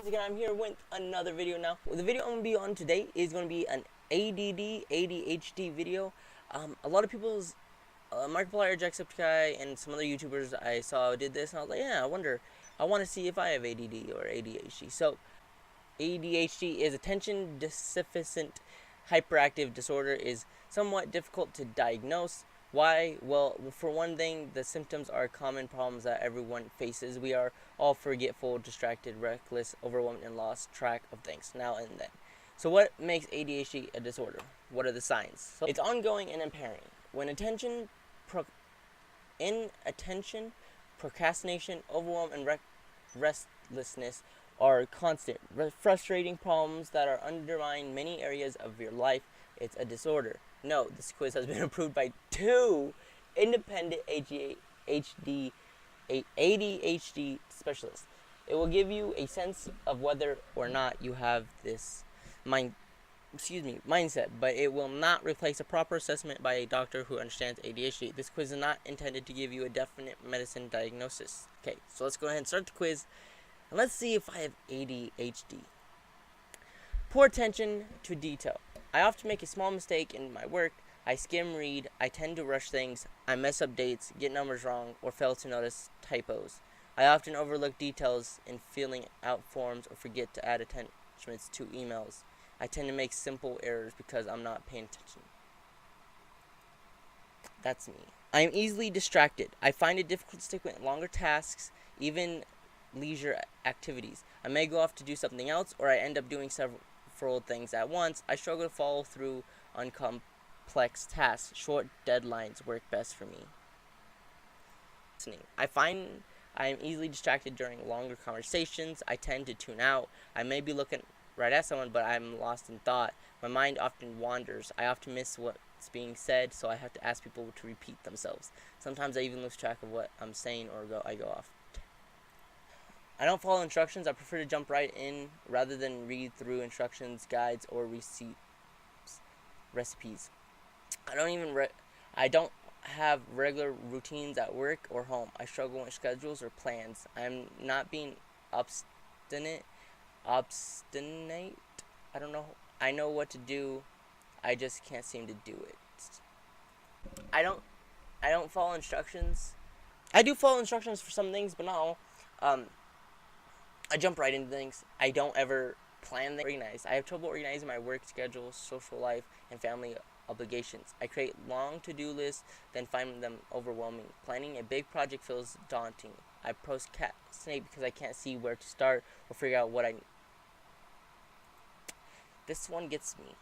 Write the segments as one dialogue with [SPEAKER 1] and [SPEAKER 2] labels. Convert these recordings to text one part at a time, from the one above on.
[SPEAKER 1] Again, I'm here with another video now. The video I'm going to be on today is going to be an ADD, ADHD video. A lot of people's, Markiplier, Jacksepticeye, and some other YouTubers I saw did this, and I was like, yeah, I want to see if I have ADD or ADHD. So, ADHD is attention deficit hyperactive disorder, is somewhat difficult to diagnose. Why? Well, for one thing, the symptoms are common problems that everyone faces. We are all forgetful, distracted, reckless, overwhelmed, and lost track of things now and then. So what makes ADHD a disorder? What are the signs? So it's ongoing and impairing. When inattention, procrastination, overwhelm, and restlessness are constant, frustrating problems that are undermine many areas of your life, it's a disorder. No, this quiz has been approved by 2 independent ADHD specialists. It will give you a sense of whether or not you have this mindset, but it will not replace a proper assessment by a doctor who understands ADHD. This quiz is not intended to give you a definite medicine diagnosis. Okay, so let's go ahead and start the quiz, and let's see if I have ADHD. Poor attention to detail. I often make a small mistake in my work. I skim read, I tend to rush things, I mess up dates, get numbers wrong, or fail to notice typos. I often overlook details in filling out forms or forget to add attachments to emails. I tend to make simple errors because I'm not paying attention. That's me. I am easily distracted. I find it difficult to stick with longer tasks, even leisure activities. I may go off to do something else, or I end up doing several things at once. I struggle to follow through on complex tasks. Short deadlines work best for me. I find I am easily distracted during longer conversations. I tend to tune out. I may be looking right at someone, but I'm lost in thought. My mind often wanders. I often miss what's being said, so I have to ask people to repeat themselves. Sometimes I even lose track of what I'm saying, or I go off. I don't follow instructions. I prefer to jump right in rather than read through instructions, guides, or recipes. I don't have regular routines at work or home. I struggle with schedules or plans. I'm not being obstinate. I don't know. I know what to do. I just can't seem to do it. I don't follow instructions. I do follow instructions for some things, but not all. I jump right into things. I don't ever plan things. Organize. I have trouble organizing my work schedule, social life, and family obligations. I create long to-do lists, then find them overwhelming. Planning a big project feels daunting. I procrastinate because I can't see where to start or figure out what I need. This one gets me.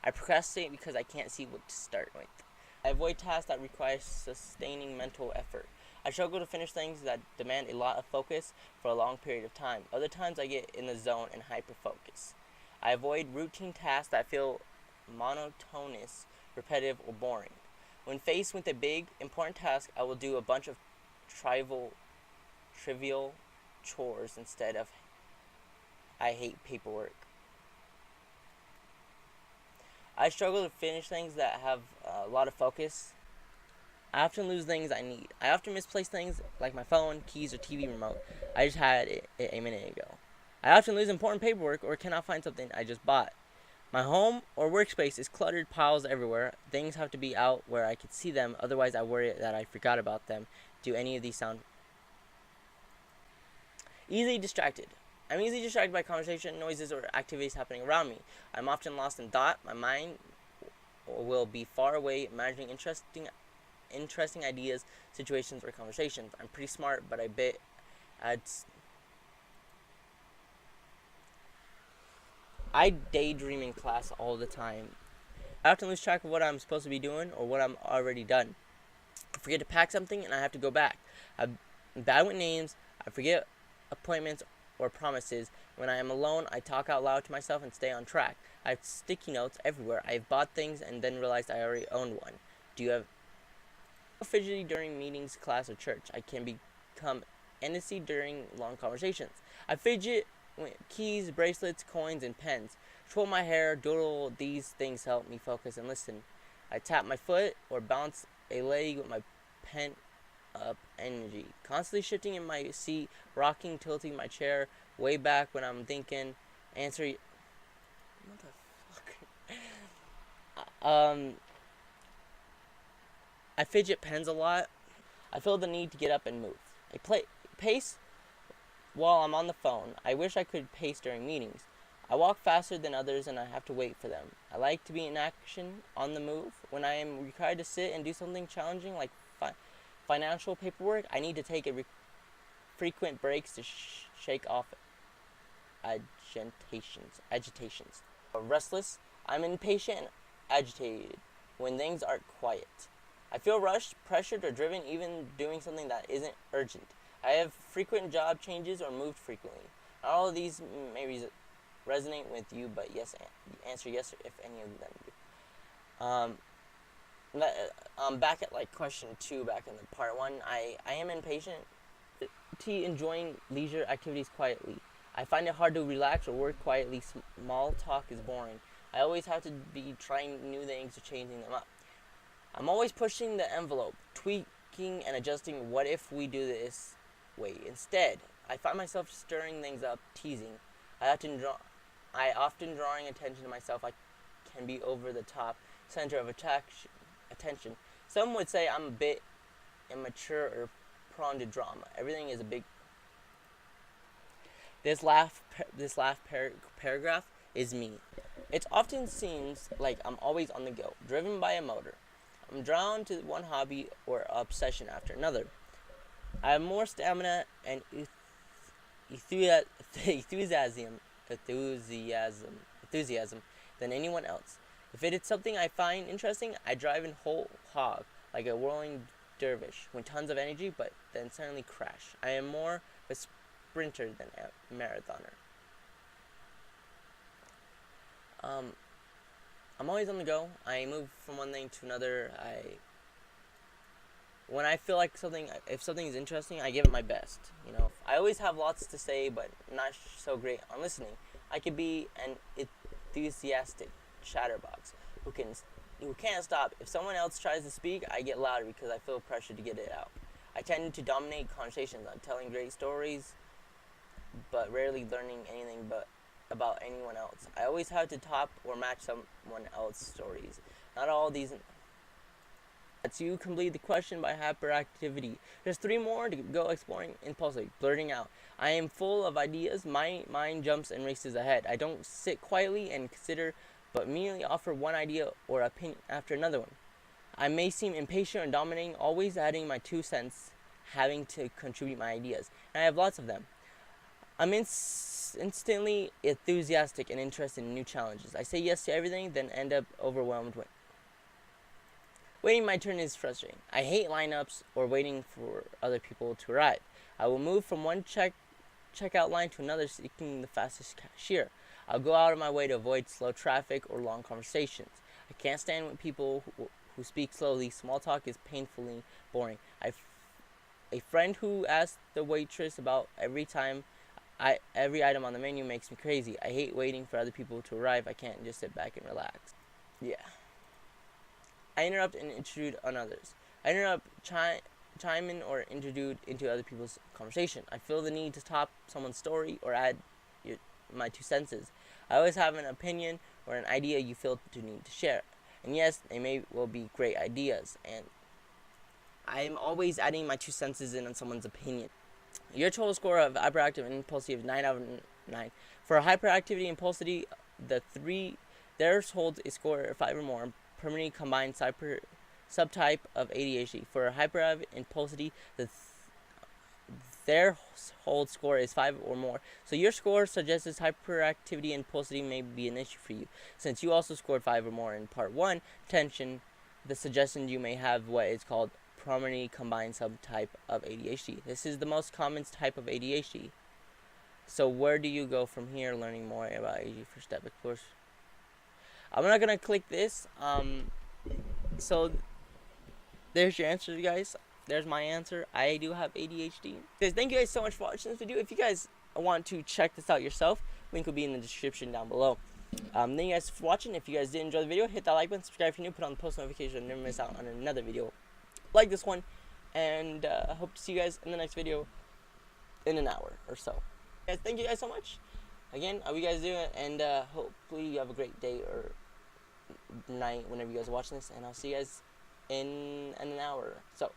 [SPEAKER 1] I procrastinate because I can't see what to start with. I avoid tasks that require sustaining mental effort. I struggle to finish things that demand a lot of focus for a long period of time. Other times I get in the zone and hyper-focus. I avoid routine tasks that feel monotonous, repetitive, or boring. When faced with a big, important task, I will do a bunch of trivial chores instead of I hate paperwork. I struggle to finish things that have a lot of focus. I often lose things I need. I often misplace things like my phone, keys, or TV remote. I just had it a minute ago. I often lose important paperwork or cannot find something I just bought. My home or workspace is cluttered piles everywhere. Things have to be out where I can see them, otherwise I worry that I forgot about them. Do any of these sound? Easily distracted. I'm easily distracted by conversation, noises, or activities happening around me. I'm often lost in thought. My mind will be far away, imagining interesting ideas, situations, or conversations. I'm pretty smart, but I daydream in class all the time. I often lose track of what I'm supposed to be doing or what I'm already done. I forget to pack something and I have to go back. I'm bad with names. I forget appointments or promises. When I am alone, I talk out loud to myself and stay on track. I have sticky notes everywhere. I've bought things and then realized I already owned one. Do you have fidgety during meetings, class, or church? I can become antsy during long conversations. I fidget with keys, bracelets, coins, and pens. Twirl my hair, doodle. These things help me focus and listen. I tap my foot or bounce a leg with my pent up energy. Constantly shifting in my seat, rocking, tilting my chair way back when I'm thinking, answer. What the fuck? I fidget pens a lot. I feel the need to get up and move. I pace while I'm on the phone. I wish I could pace during meetings. I walk faster than others and I have to wait for them. I like to be in action, on the move. When I am required to sit and do something challenging like financial paperwork, I need to take frequent breaks to shake off agitations. Restless. I'm impatient and agitated when things are quiet. I feel rushed, pressured, or driven even doing something that isn't urgent. I have frequent job changes or moved frequently. Not all of these may resonate with you, but yes, answer yes if any of them do. Back at like question 2, back in the part 1, I am impatient, enjoying leisure activities quietly. I find it hard to relax or work quietly. Small talk is boring. I always have to be trying new things or changing them up. I'm always pushing the envelope, tweaking and adjusting. What if we do this way instead? I find myself stirring things up, teasing. I often drawing attention to myself. I can be over the top, center of attention. Some would say I'm a bit immature or prone to drama. Everything is a big. This last paragraph is me. It often seems like I'm always on the go, driven by a motor. I'm drawn to one hobby or obsession after another. I have more stamina and enthusiasm than anyone else. If it is something I find interesting, I drive in whole hog like a whirling dervish with tons of energy, but then suddenly crash. I am more of a sprinter than a marathoner. I'm always on the go. I move from one thing to another. When I feel like if something is interesting, I give it my best. You know, I always have lots to say, but not so great on listening. I could be an enthusiastic chatterbox who can't stop. If someone else tries to speak, I get louder because I feel pressure to get it out. I tend to dominate conversations. I'm telling great stories, but rarely learning anything about anyone else. I always have to top or match someone else's stories. Not all these. You complete the question by hyperactivity. There's 3 more to go exploring impulsively. Blurting out. I am full of ideas. My mind jumps and races ahead. I don't sit quietly and consider, but immediately offer one idea or opinion after another one. I may seem impatient or dominating, always adding my 2 cents, having to contribute my ideas. And I have lots of them. I'm instantly enthusiastic and interested in new challenges. I say yes to everything, then end up overwhelmed with. Waiting my turn is frustrating. I hate lineups or waiting for other people to arrive. I will move from one checkout line to another, seeking the fastest cashier. I'll go out of my way to avoid slow traffic or long conversations. I can't stand with people who speak slowly. Small talk is painfully boring. A friend who asks the waitress about every item on the menu makes me crazy. I hate waiting for other people to arrive. I can't just sit back and relax. Yeah. I interrupt and intrude on others. I interrupt, chime in, or intrude into other people's conversation. I feel the need to top someone's story or add my 2 senses. I always have an opinion or an idea you feel to need to share. And yes, they may well be great ideas. And I am always adding my 2 senses in on someone's opinion. Your total score of hyperactive and impulsive is 9 out of 9. For hyperactivity and impulsivity, theirs holds a score of 5 or more. Permanently combined subtype of ADHD. For hyperactive impulsivity, their hold score is 5 or more. So your score suggests hyperactivity and impulsivity may be an issue for you. Since you also scored 5 or more in part 1, attention, the suggestion you may have what is called permanently combined subtype of ADHD. This is the most common type of ADHD. So where do you go from here, learning more about ADHD? First step, of course. I'm not gonna click this. So there's your answer, guys. There's my answer. I do have ADHD. Guys, thank you guys so much for watching this video. If you guys want to check this out yourself, link will be in the description down below. Thank you guys for watching. If you guys did enjoy the video, hit that like button, subscribe if you're new, put on the post notification and never miss out on another video like this one. And I hope to see you guys in the next video in an hour or so. Guys, thank you guys so much. Again, how you guys doing? And hopefully you have a great day or night whenever you guys are watching this. And I'll see you guys in an hour. So,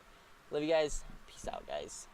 [SPEAKER 1] love you guys. Peace out, guys.